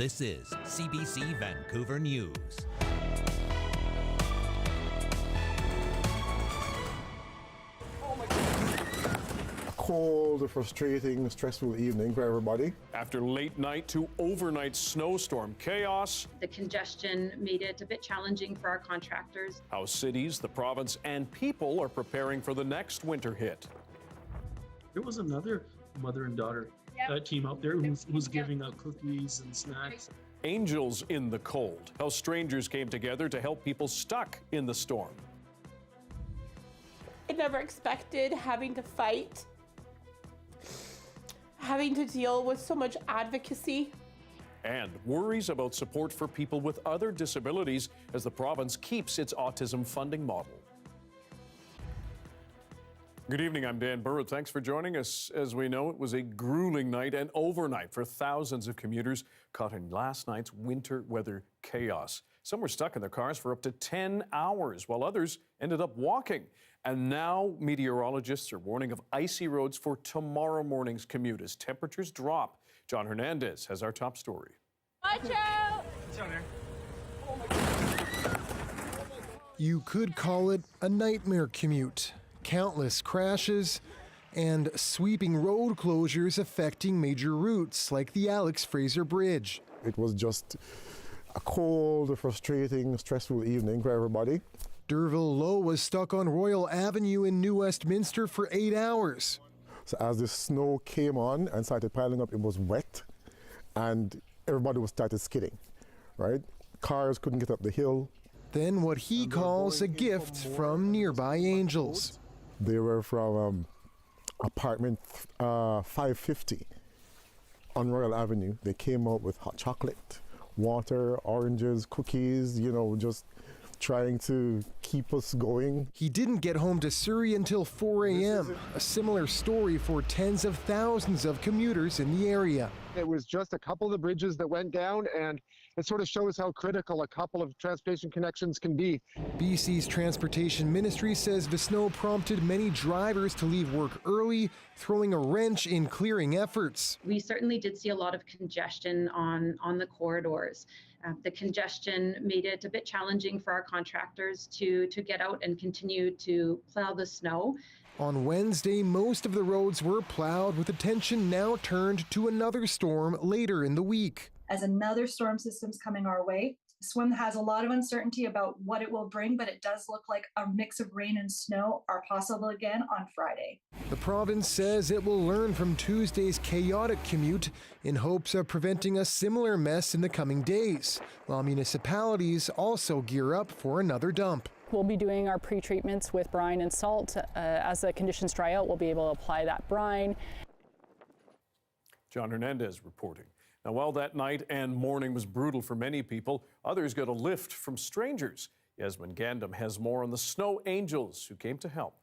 This is CBC Vancouver News. Cold, frustrating, stressful evening for everybody. After late night to overnight snowstorm chaos, the congestion made it a bit challenging for our contractors. how cities, the province, and people are preparing for the next winter hit. There was another mother and daughter team out there who was giving out cookies and snacks. Angels in the cold, how strangers came together to help people stuck in the storm. I never expected having to fight, having to deal with so much advocacy. And worries about support for people with other disabilities as the province keeps its autism funding model. Good evening, I'm Dan Burritt. Thanks for joining us. As we know, it was a grueling night and overnight for thousands of commuters caught in last night's winter weather chaos. Some were stuck in their cars for up to 10 hours, while others ended up walking. And now meteorologists are warning of icy roads for tomorrow morning's commute as temperatures drop. John Hernandez has our top story. Watch out! You could call it a nightmare commute. Countless crashes and sweeping road closures affecting major routes like the Alex Fraser Bridge. It was just a cold, frustrating, stressful evening for everybody. Derville Low was stuck on Royal Avenue in New Westminster for 8 hours. So as the snow came on and started piling up, it was wet and everybody was started skidding, right? Cars couldn't get up the hill. Then what he calls a gift from nearby angels. They were from apartment 550 on Royal Avenue. They came out with hot chocolate, water, oranges, cookies, you know, just trying to keep us going. He didn't get home to Surrey until 4 a.m. A similar story for tens of thousands of commuters in the area. It was just a couple of the bridges that went down, and it sort of shows how critical a couple of transportation connections can be. BC's Transportation Ministry says the snow prompted many drivers to leave work early, throwing a wrench in clearing efforts. We certainly did see a lot of congestion on the corridors. The congestion made it a bit challenging for our contractors to get out and continue to plow the snow. On Wednesday, most of the roads were plowed, with attention now turned to another storm later in the week. As another storm system's coming our way, SWIM has a lot of uncertainty about what it will bring, but it does look like a mix of rain and snow are possible again on Friday. The province says it will learn from Tuesday's chaotic commute in hopes of preventing a similar mess in the coming days, while municipalities also gear up for another dump. We'll be doing our pre-treatments with brine and salt. As the conditions dry out, we'll be able to apply that brine. John Hernandez reporting. Now, while that night and morning was brutal for many people, others got a lift from strangers. Yasmin Gandam has more on the snow angels who came to help.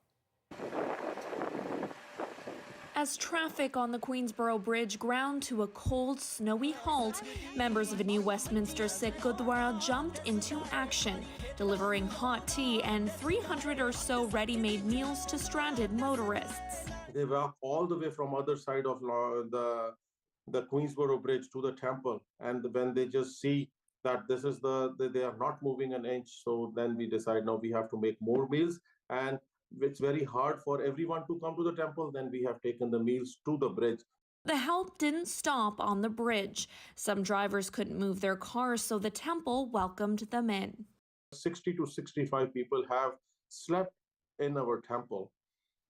As traffic on the Queensboro Bridge ground to a cold, snowy halt, members of a New Westminster Sikh Gurdwara jumped into action, delivering hot tea and 300 or so ready-made meals to stranded motorists. They walk all the way from other side of the Queensboro Bridge to the temple, and when they just see that this is they are not moving an inch, so then we decide now we have to make more meals, and it's very hard for everyone to come to the temple. Then we have taken the meals to the bridge. The help didn't stop on the bridge. Some drivers couldn't move their cars, so the temple welcomed them in. 60 to 65 people have slept in our temple,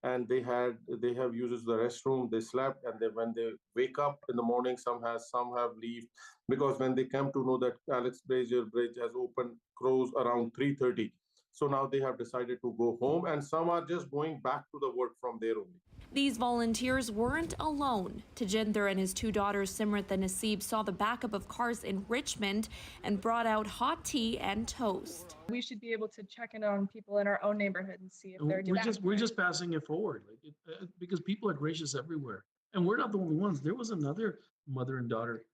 and they have used the restroom. They slept, and when they wake up in the morning, some have leave, because when they come to know that Alex Fraser Bridge has opened, close around 3:30. So now they have decided to go home, and some are just going back to the work from there only. These volunteers weren't alone. Tajinder and his two daughters, Simrat and Naseeb, saw the backup of cars in Richmond and brought out hot tea and toast. We should be able to check in on people in our own neighborhood and see if they're doing that. We're just passing it forward, because people are gracious everywhere. And we're not the only ones. There was another mother and daughter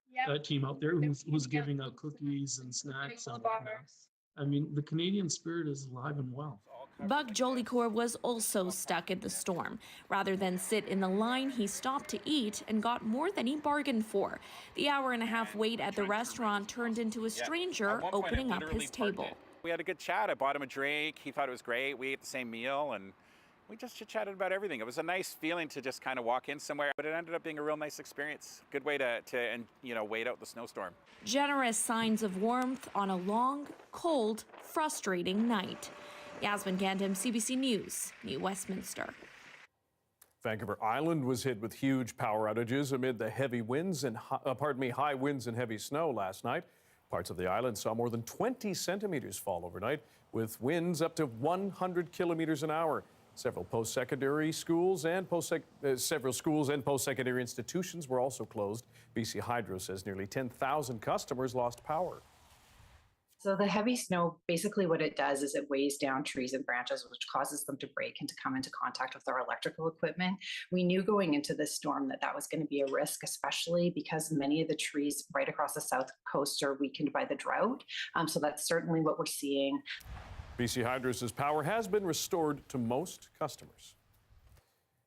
team out there who was giving out cookies and snacks. I mean, the Canadian spirit is alive and well. Buck Jolicoeur was also stuck in the storm. Rather than sit in the line, he stopped to eat and got more than he bargained for. The hour-and-a-half wait at the restaurant turned into a stranger opening up his table. We had a good chat. I bought him a drink. He thought it was great. We ate the same meal, and we just chit-chatted about everything. It was a nice feeling to just kind of walk in somewhere, but it ended up being a real nice experience. Good way to wait out the snowstorm. Generous signs of warmth on a long, cold, frustrating night. Yasmin Gandham, CBC News, New Westminster. Vancouver Island was hit with huge power outages amid the high winds and heavy snow last night. Parts of the island saw more than 20 centimeters fall overnight, with winds up to 100 kilometers an hour. Several post-secondary schools and post-secondary institutions were also closed. BC Hydro says nearly 10,000 customers lost power. So the heavy snow, basically what it does is it weighs down trees and branches, which causes them to break and to come into contact with our electrical equipment. We knew going into this storm that was going to be a risk, especially because many of the trees right across the south coast are weakened by the drought. So that's certainly what we're seeing. BC Hydro says power has been restored to most customers.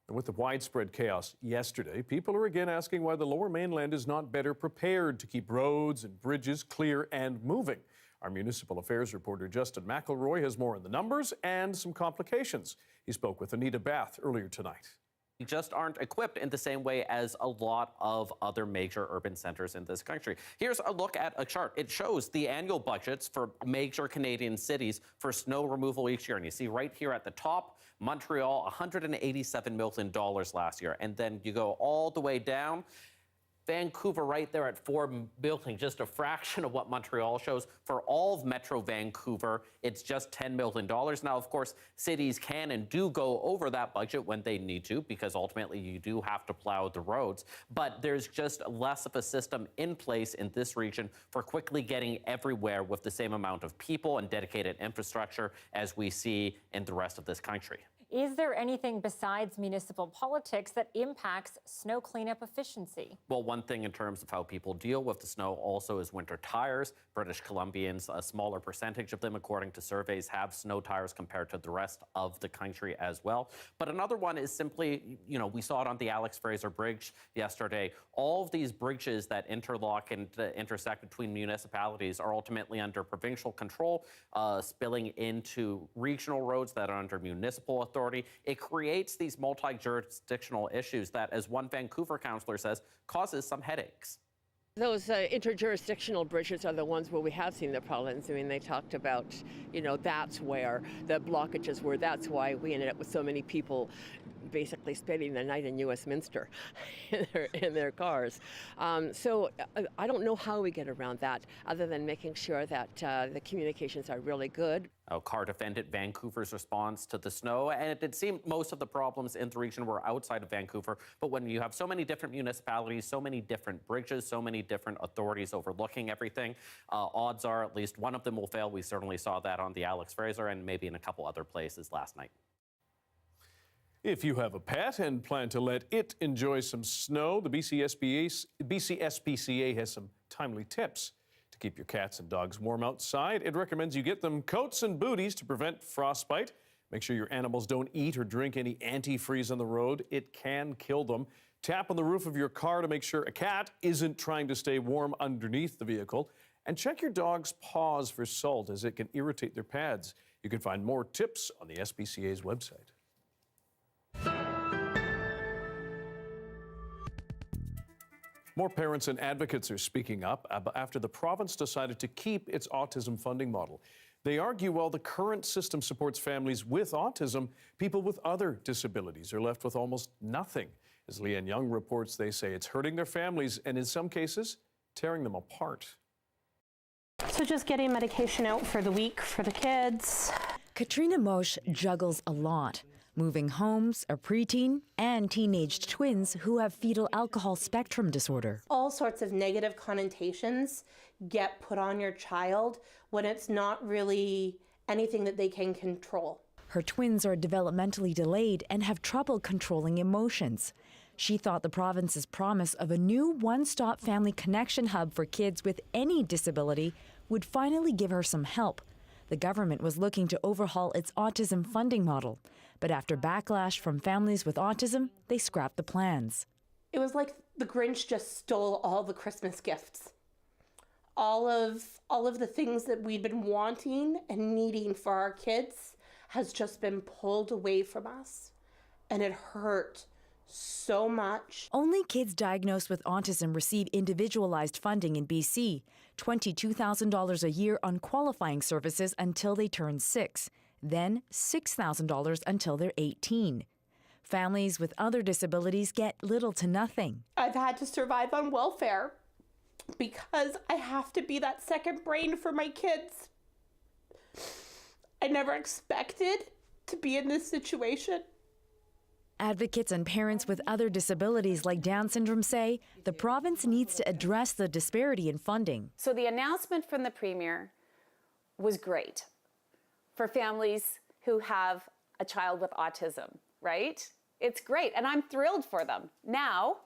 And with the widespread chaos yesterday, people are again asking why the Lower Mainland is not better prepared to keep roads and bridges clear and moving. Our municipal affairs reporter Justin McElroy has more on the numbers and some complications. He spoke with Anita Bath earlier tonight. We just aren't equipped in the same way as a lot of other major urban centers in this country. Here's a look at a chart. It shows the annual budgets for major Canadian cities for snow removal each year. And you see right here at the top, Montreal, $187 million last year. And then you go all the way down. Vancouver right there at $4 million, just a fraction of what Montreal shows. For all of Metro Vancouver, it's just $10 million. Now, of course, cities can and do go over that budget when they need to, because ultimately you do have to plow the roads. But there's just less of a system in place in this region for quickly getting everywhere with the same amount of people and dedicated infrastructure as we see in the rest of this country. Is there anything besides municipal politics that impacts snow cleanup efficiency? Well, one thing in terms of how people deal with the snow also is winter tires. British Columbians, a smaller percentage of them, according to surveys, have snow tires compared to the rest of the country as well. But another one is simply, we saw it on the Alex Fraser Bridge yesterday. All of these bridges that interlock and intersect between municipalities are ultimately under provincial control, spilling into regional roads that are under municipal authority. It creates these multi-jurisdictional issues that, as one Vancouver councillor says, causes some headaches. Those interjurisdictional bridges are the ones where we have seen the problems. I mean, they talked about, that's where the blockages were. That's why we ended up with so many people basically spending the night in New Westminster in their cars. So I don't know how we get around that other than making sure that the communications are really good. Carr defended Vancouver's response to the snow, and it seemed most of the problems in the region were outside of Vancouver. But when you have so many different municipalities, so many different bridges, so many different authorities overlooking everything, odds are at least one of them will fail. We certainly saw that on the Alex Fraser and maybe in a couple other places last night. If you have a pet and plan to let it enjoy some snow, the BC SPCA has some timely tips. To keep your cats and dogs warm outside, it recommends you get them coats and booties to prevent frostbite. Make sure your animals don't eat or drink any antifreeze on the road. It can kill them. Tap on the roof of your car to make sure a cat isn't trying to stay warm underneath the vehicle. And check your dog's paws for salt, as it can irritate their pads. You can find more tips on the SPCA's website. More parents and advocates are speaking up after the province decided to keep its autism funding model. They argue while the current system supports families with autism, people with other disabilities are left with almost nothing. As Leanne Young reports, they say it's hurting their families and in some cases, tearing them apart. So just getting medication out for the week for the kids. Katrina Mosch juggles a lot. Moving homes, a preteen, and teenaged twins who have fetal alcohol spectrum disorder. All sorts of negative connotations get put on your child when it's not really anything that they can control. Her twins are developmentally delayed and have trouble controlling emotions. She thought the province's promise of a new one-stop family connection hub for kids with any disability would finally give her some help. The government was looking to overhaul its autism funding model, but after backlash from families with autism, they scrapped the plans. It was like the Grinch just stole all the Christmas gifts. All of the things that we'd been wanting and needing for our kids has just been pulled away from us. And it hurt so much. Only kids diagnosed with autism receive individualized funding in BC, $22,000 a year on qualifying services until they turn 6, then $6,000 until they're 18. Families with other disabilities get little to nothing. I've had to survive on welfare because I have to be that second brain for my kids. I never expected to be in this situation. Advocates and parents with other disabilities like Down syndrome say the province needs to address the disparity in funding. So the announcement from the Premier was great for families who have a child with autism, right? It's great, and I'm thrilled for them. Now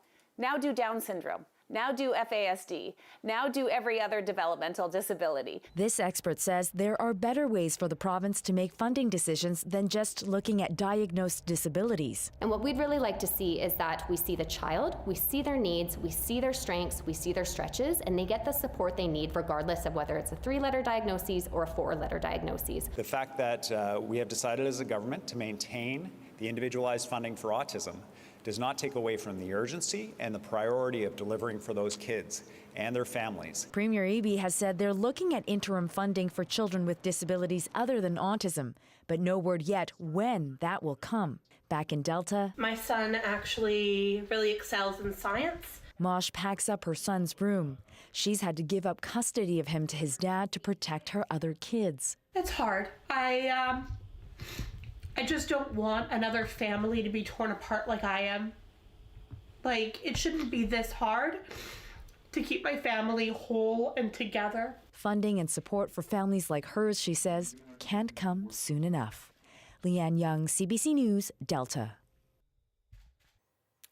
do Down syndrome. Now do FASD. Now do every other developmental disability. This expert says there are better ways for the province to make funding decisions than just looking at diagnosed disabilities. And what we'd really like to see is that we see the child, we see their needs, we see their strengths, we see their stretches, and they get the support they need regardless of whether it's a 3-letter diagnosis or a 4-letter diagnosis. The fact that we have decided as a government to maintain the individualized funding for autism does not take away from the urgency and the priority of delivering for those kids and their families. Premier Eby has said they're looking at interim funding for children with disabilities other than autism, but no word yet when that will come. Back in Delta, My son actually really excels in science. Mosh packs up her son's room. She's had to give up custody of him to his dad to protect her other kids. It's hard. I just don't want another family to be torn apart like I am. Like, it shouldn't be this hard to keep my family whole and together. Funding and support for families like hers, she says, can't come soon enough. Leanne Young, CBC News, Delta.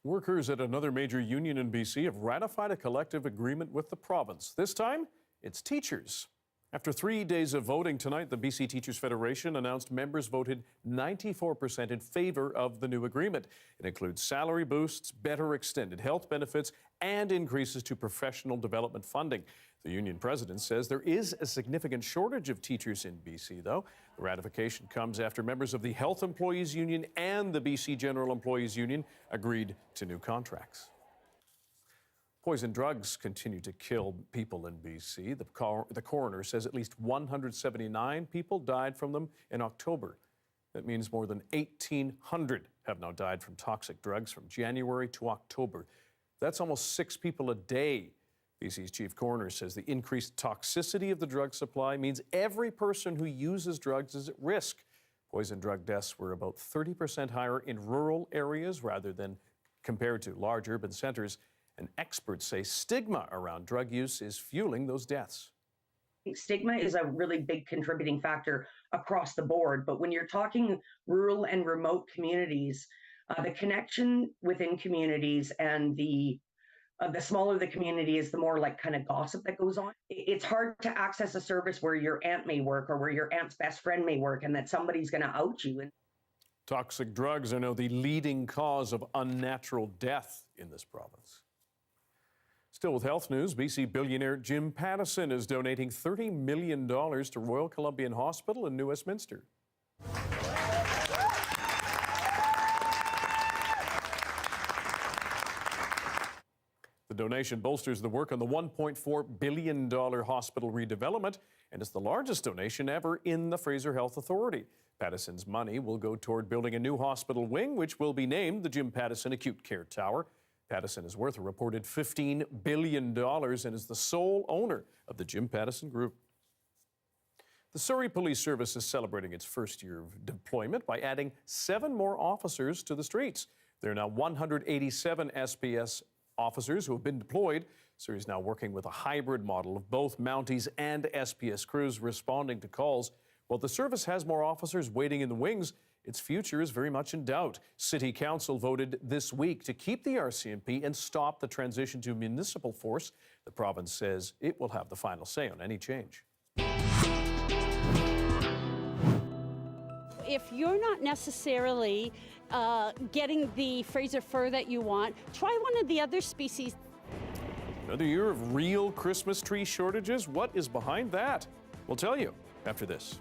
Workers at another major union in BC have ratified a collective agreement with the province. This time, it's teachers. After 3 days of voting tonight, the BC Teachers Federation announced members voted 94% in favor of the new agreement. It includes salary boosts, better extended health benefits, and increases to professional development funding. The union president says there is a significant shortage of teachers in BC, though. The ratification comes after members of the Health Employees Union and the BC General Employees Union agreed to new contracts. Poison drugs continue to kill people in BC. The coroner says at least 179 people died from them in October. That means more than 1,800 have now died from toxic drugs from January to October. That's almost 6 people a day. BC's chief coroner says the increased toxicity of the drug supply means every person who uses drugs is at risk. Poison drug deaths were about 30% higher in rural areas rather than compared to large urban centers. And experts say stigma around drug use is fueling those deaths. Stigma is a really big contributing factor across the board, but when you're talking rural and remote communities, the connection within communities and the smaller the community is, the more like kind of gossip that goes on. It's hard to access a service where your aunt may work or where your aunt's best friend may work and that somebody's going to out you. Toxic drugs are now the leading cause of unnatural death in this province. Still with health news, BC billionaire Jim Pattison is donating $30 million to Royal Columbian Hospital in New Westminster. The donation bolsters the work on the $1.4 billion hospital redevelopment, and it's the largest donation ever in the Fraser Health Authority. Pattison's money will go toward building a new hospital wing, which will be named the Jim Pattison Acute Care Tower. Pattison is worth a reported $15 billion and is the sole owner of the Jim Pattison Group. The Surrey Police Service is celebrating its first year of deployment by adding 7 more officers to the streets. There are now 187 SPS officers who have been deployed. Surrey is now working with a hybrid model of both Mounties and SPS crews responding to calls. While the service has more officers waiting in the wings, its future is very much in doubt. City Council voted this week to keep the RCMP and stop the transition to municipal force. The province says it will have the final say on any change. if you're not necessarily getting the Fraser fir that you want, try one of the other species. Another year of real Christmas tree shortages? What is behind that? We'll tell you after this.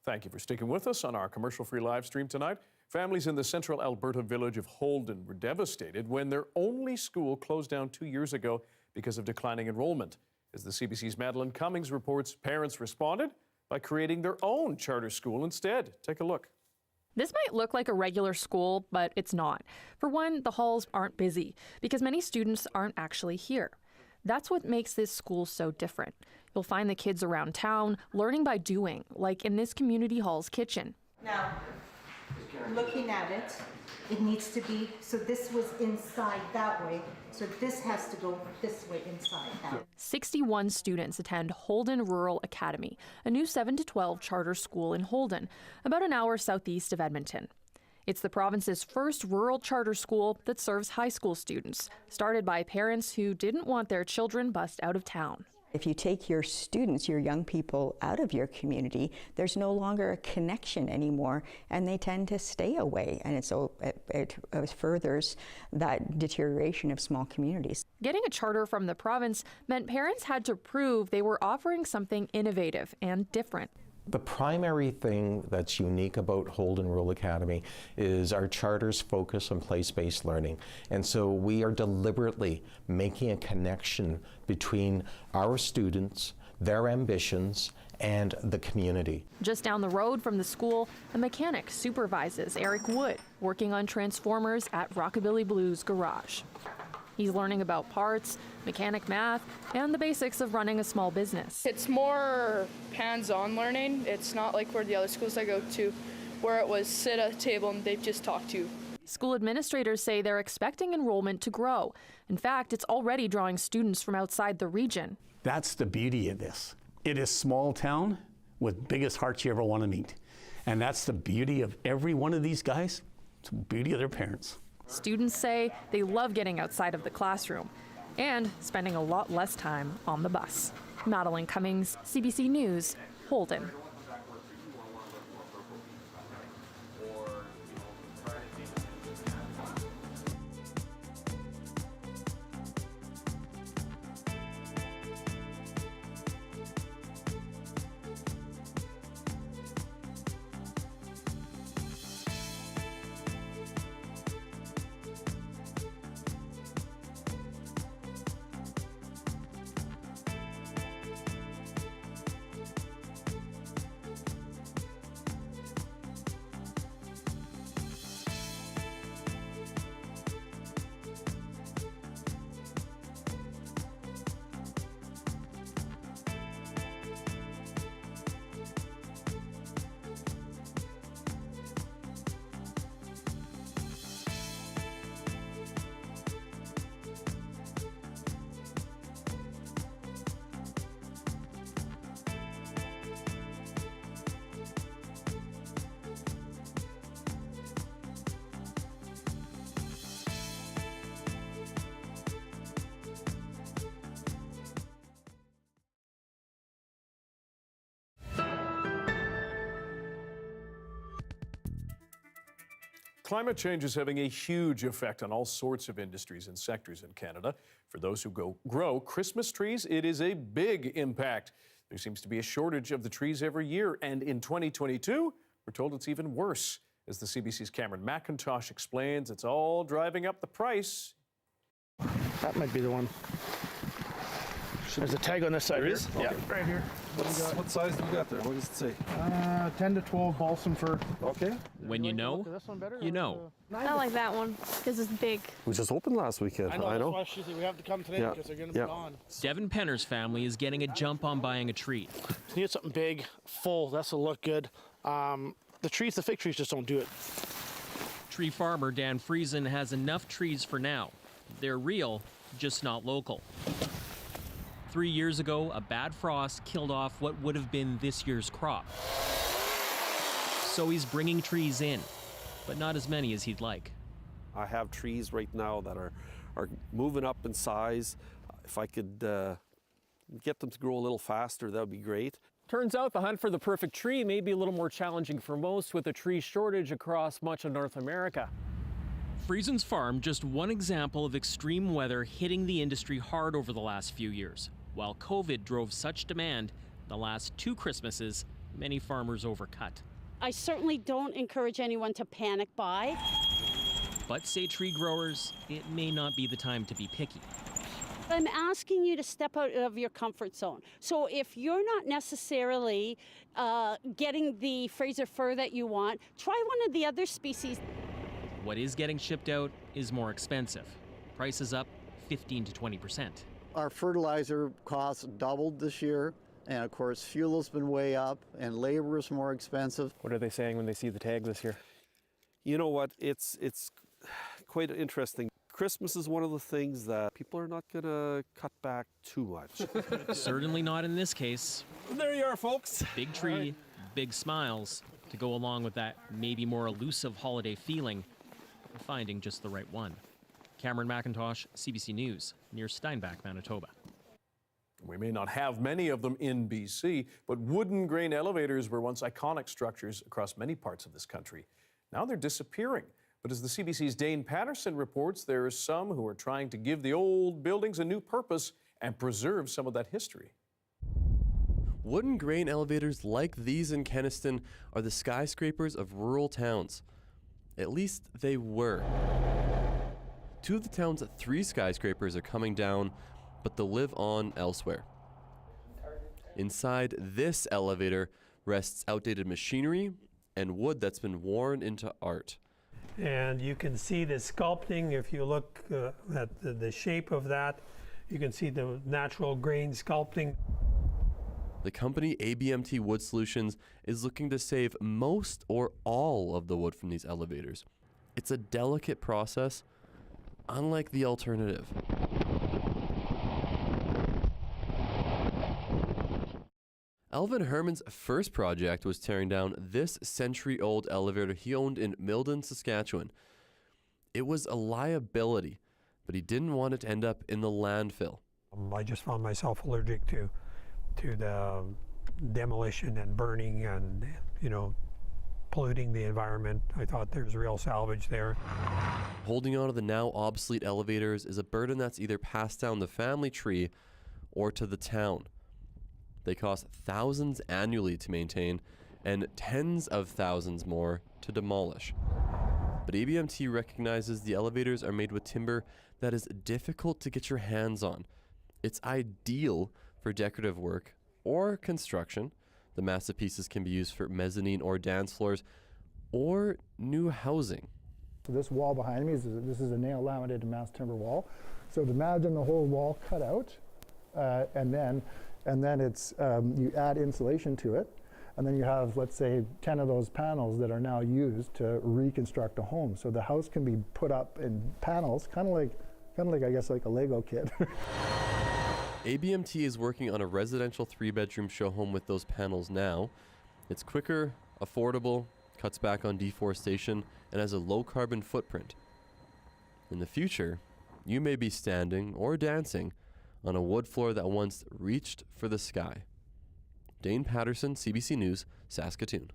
Thank you for sticking with us on our commercial-free live stream tonight. Families in the central Alberta village of Holden were devastated when their only school closed down 2 years ago because of declining enrollment. As the CBC's Madeline Cummings reports, parents responded by creating their own charter school instead. Take a look. This might look like a regular school, but it's not. For one, the halls aren't busy because many students aren't actually here. That's what makes this school so different. You'll find the kids around town learning by doing, like in this community hall's kitchen. Now, looking at it, it needs to be, so this was inside that way, so this has to go this way inside now. 61 students attend Holden Rural Academy, a new 7 to 12 charter school in Holden, about an hour southeast of Edmonton. It's the province's first rural charter school that serves high school students, started by parents who didn't want their children bussed out of town. If you take your students, your young people out of your community, there's no longer a connection anymore, and they tend to stay away, and it furthers that deterioration of small communities. Getting a charter from the province meant parents had to prove they were offering something innovative and different. The primary thing that's unique about Holden Rural Academy is our charter's focus on place-based learning. And so we are deliberately making a connection between our students, their ambitions, and the community. Just down the road from the school, a mechanic supervises Eric Wood, working on transformers at Rockabilly Blues Garage. He's learning about parts, mechanic math, and the basics of running a small business. It's more hands-on learning. It's not like where the other schools I go to, where it was sit at a table and they just talk to you. School administrators say they're expecting enrollment to grow. In fact, it's already drawing students from outside the region. That's the beauty of this. It is small town with biggest hearts you ever want to meet. And that's the beauty of every one of these guys. It's the beauty of their parents. Students say they love getting outside of the classroom and spending a lot less time on the bus. Madeline Cummings, CBC News, Holden. Climate change is having a huge effect on all sorts of industries and sectors in Canada. For those who grow Christmas trees, it is a big impact. There seems to be a shortage of the trees every year, and in 2022, we're told it's even worse. As the CBC's Cameron McIntosh explains, it's all driving up the price. That might be the one. There's a tag on this side. There is? Yeah, Okay. right here. What size do we got there? What does it say? 10 to 12 balsam fir. Okay. When you know, you know. I like that one because it's big. We just opened last weekend. I know. That's why she said we have to come today because they're going to be gone. Devin Penner's family is getting a jump on buying a tree. Just need something big, full. That's will look good. The fig trees just don't do it. Tree farmer Dan Friesen has enough trees for now. They're real, just not local. 3 years ago, a bad frost killed off what would have been this year's crop. So he's bringing trees in, but not as many as he'd like. I have trees right now that are moving up in size. If I could get them to grow a little faster, that would be great. Turns out the hunt for the perfect tree may be a little more challenging for most, with a tree shortage across much of North America. Friesen's farm, just one example of extreme weather hitting the industry hard over the last few years. While COVID drove such demand, the last 2 Christmases, many farmers overcut. I certainly don't encourage anyone to panic buy. But say tree growers, it may not be the time to be picky. I'm asking you to step out of your comfort zone. So if you're not necessarily getting the Fraser fir that you want, try one of the other species. What is getting shipped out is more expensive. Prices up 15 to 20%. Our fertilizer costs doubled this year, and of course fuel's been way up and labor is more expensive. What are they saying when they see the tag this year? You know what, it's quite interesting. Christmas is one of the things that people are not going to cut back too much. Certainly not in this case. There you are, folks. Big tree, big smiles, to go along with that maybe more elusive holiday feeling, finding just the right one. Cameron McIntosh, CBC News, near Steinbach, Manitoba. We may not have many of them in BC, but wooden grain elevators were once iconic structures across many parts of this country. Now they're disappearing. But as the CBC's Dane Patterson reports, there are some who are trying to give the old buildings a new purpose and preserve some of that history. Wooden grain elevators like these in Kenniston are the skyscrapers of rural towns. At least they were. 2 of the town's 3 skyscrapers are coming down, but they'll live on elsewhere. Inside this elevator rests outdated machinery and wood that's been worn into art. And you can see the sculpting. If you look at the shape of that, you can see the natural grain sculpting. The company ABMT Wood Solutions is looking to save most or all of the wood from these elevators. It's a delicate process, unlike the alternative. Alvin Herman's first project was tearing down this century-old elevator he owned in Milden, Saskatchewan. It was a liability, but he didn't want it to end up in the landfill. I just found myself allergic to the demolition and burning and, polluting the environment. I thought there was real salvage there. Holding on to the now obsolete elevators is a burden that's either passed down the family tree or to the town. They cost thousands annually to maintain and tens of thousands more to demolish. But ABMT recognizes the elevators are made with timber that is difficult to get your hands on. It's ideal for decorative work or construction. The massive pieces can be used for mezzanine or dance floors or new housing. So this wall behind me, this is a nail laminated mass timber wall. So to imagine the whole wall cut out, and then it's you add insulation to it, and then you have, let's say, 10 of those panels that are now used to reconstruct a home. So the house can be put up in panels, kind of like I guess like a Lego kit. ABMT is working on a residential 3-bedroom show home with those panels now. It's quicker, affordable, cuts back on deforestation, and has a low carbon footprint. In the future, you may be standing or dancing on a wood floor that once reached for the sky. Dane Patterson, CBC News, Saskatoon.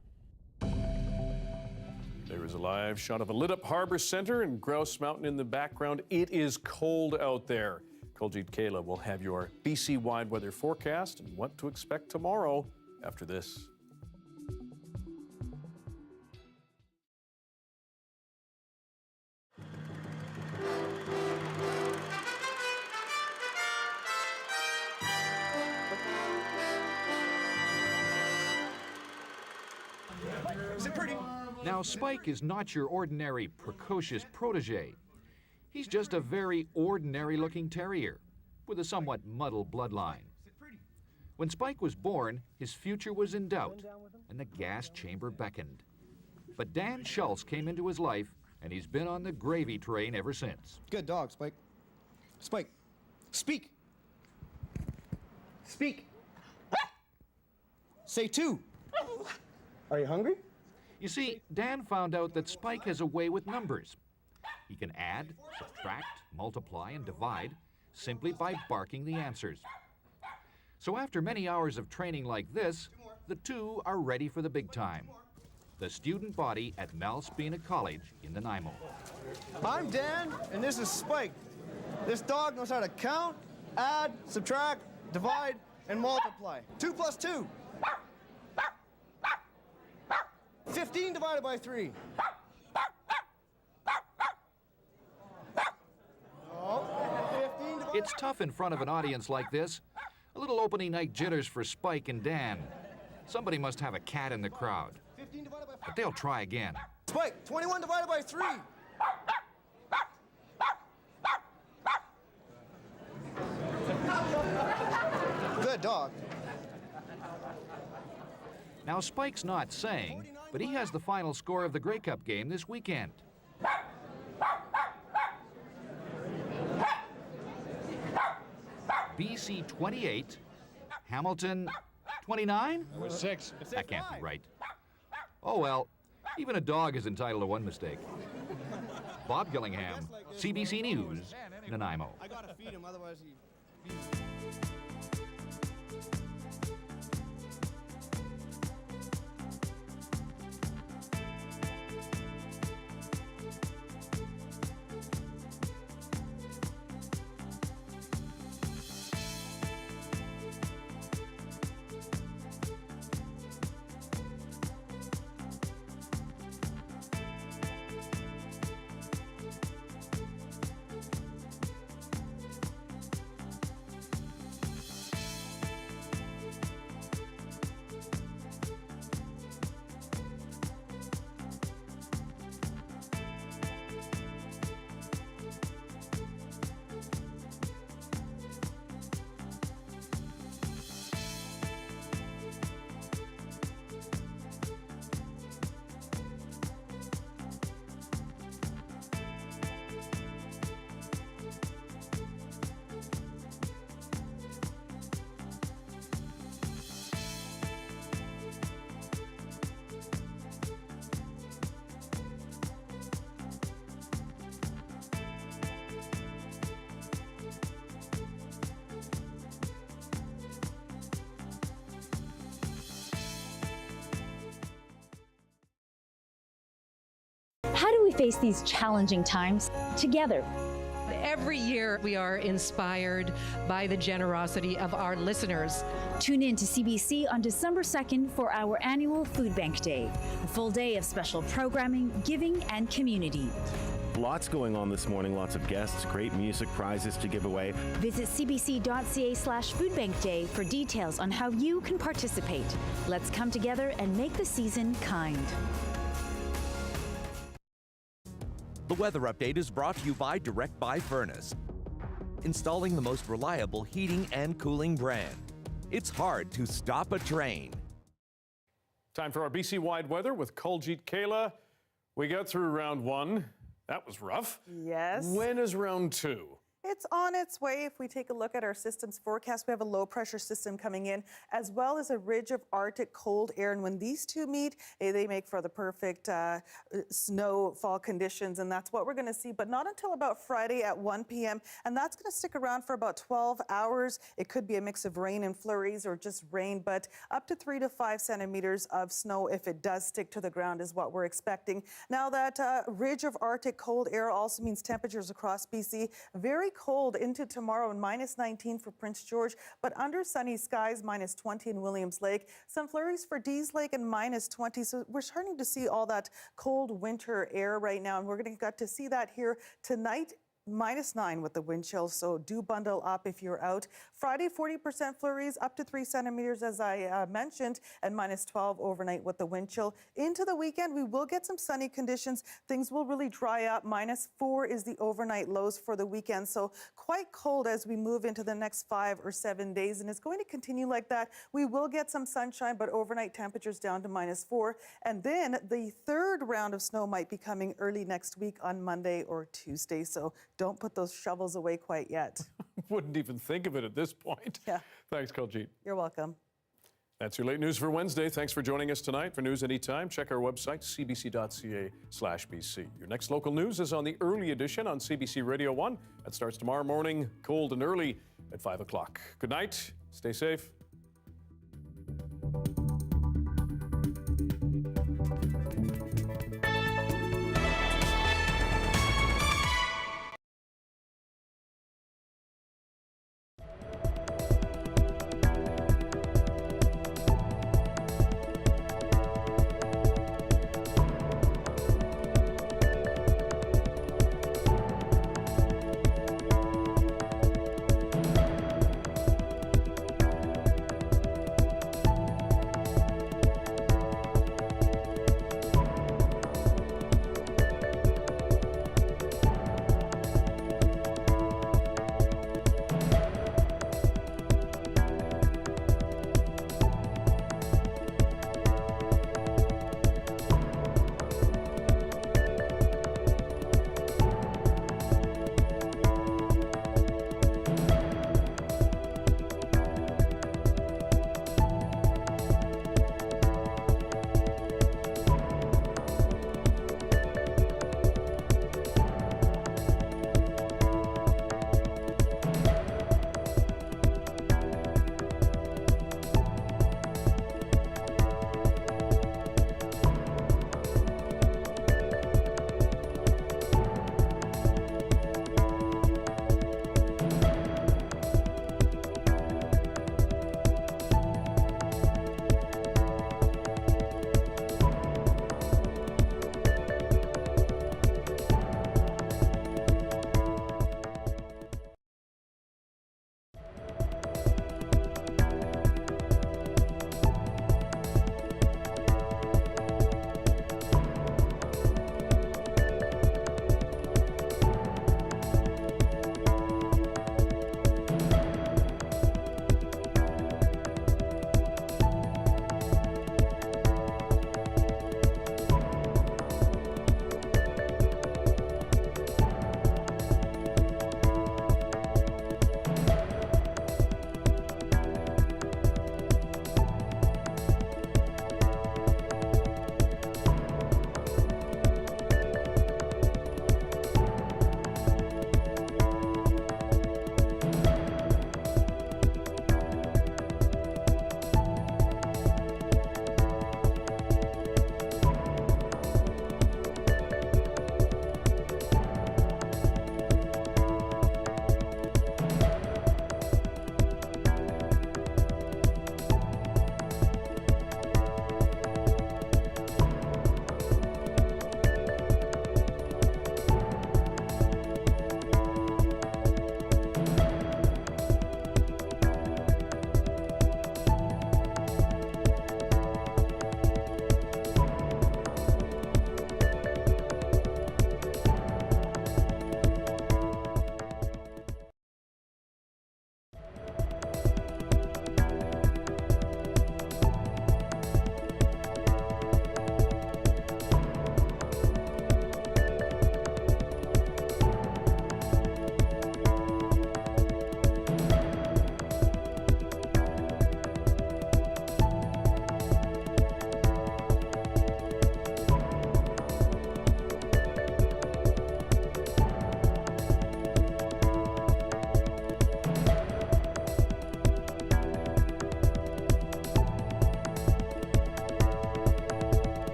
There is a live shot of a lit-up Harbour Centre and Grouse Mountain in the background. It is cold out there. Kuljit Kaila will have your BC-wide weather forecast and what to expect tomorrow after this. Is it pretty? Now, Spike is not your ordinary precocious protege. He's just a very ordinary-looking terrier with a somewhat muddled bloodline. When Spike was born, his future was in doubt, and the gas chamber beckoned. But Dan Schultz came into his life, and he's been on the gravy train ever since. Good dog, Spike. Spike, speak. Speak. Say 2. Are you hungry? You see, Dan found out that Spike has a way with numbers. He can add, subtract, multiply, and divide simply by barking the answers. So after many hours of training like this, the two are ready for the big time. The student body at Malspina College in Nanaimo. I'm Dan, and this is Spike. This dog knows how to count, add, subtract, divide, and multiply. 2 plus 2. 15 divided by 3. It's tough in front of an audience like this. A little opening night jitters for Spike and Dan. Somebody must have a cat in the crowd. But they'll try again. Spike, 21 divided by 3. Good dog. Now, Spike's not saying, but he has the final score of the Grey Cup game this weekend. BC 28, Hamilton 29? It was 6. That can't be right. Oh well, even a dog is entitled to one mistake. Bob Gillingham, CBC News, Nanaimo. I gotta feed him, otherwise he... How do we face these challenging times together? Every year we are inspired by the generosity of our listeners. Tune in to CBC on December 2nd for our annual Food Bank Day, a full day of special programming, giving, and community. Lots going on this morning, lots of guests, great music, prizes to give away. Visit cbc.ca/foodbankday for details on how you can participate. Let's come together and make the season kind. The weather update is brought to you by Direct Buy Furnace, installing the most reliable heating and cooling brand. It's hard to stop a train. Time for our BC-wide weather with Kuljit Kaila. We got through round 1. That was rough. Yes. When is round 2? It's on its way. If we take a look at our system's forecast, we have a low pressure system coming in, as well as a ridge of Arctic cold air. And when these two meet, they make for the perfect snowfall conditions. And that's what we're going to see, but not until about Friday at 1 p.m. And that's going to stick around for about 12 hours. It could be a mix of rain and flurries or just rain, but up to 3 to 5 centimeters of snow if it does stick to the ground is what we're expecting. Now that ridge of Arctic cold air also means temperatures across BC very cold into tomorrow, and -19 for Prince George, but under sunny skies, -20 in Williams Lake. Some flurries for Dease Lake and -20. So we're starting to see all that cold winter air right now, and we're going to get to see that here tonight. -9 with the wind chill, so do bundle up if you're out. Friday, 40% flurries, up to 3 centimeters, as I mentioned, and -12 overnight with the wind chill. Into the weekend, we will get some sunny conditions. Things will really dry up. -4 is the overnight lows for the weekend, so quite cold as we move into the next 5 or 7 days, and it's going to continue like that. We will get some sunshine, but overnight temperatures down to -4. And then the third round of snow might be coming early next week on Monday or Tuesday, so don't put those shovels away quite yet. Wouldn't even think of it at this point. Yeah. Thanks, Kuljit. You're welcome. That's your late news for Wednesday. Thanks for joining us tonight. For news anytime, check our website, cbc.ca/BC. Your next local news is on the early edition on CBC Radio 1. That starts tomorrow morning, cold and early. at 5 o'clock. Good night. Stay safe.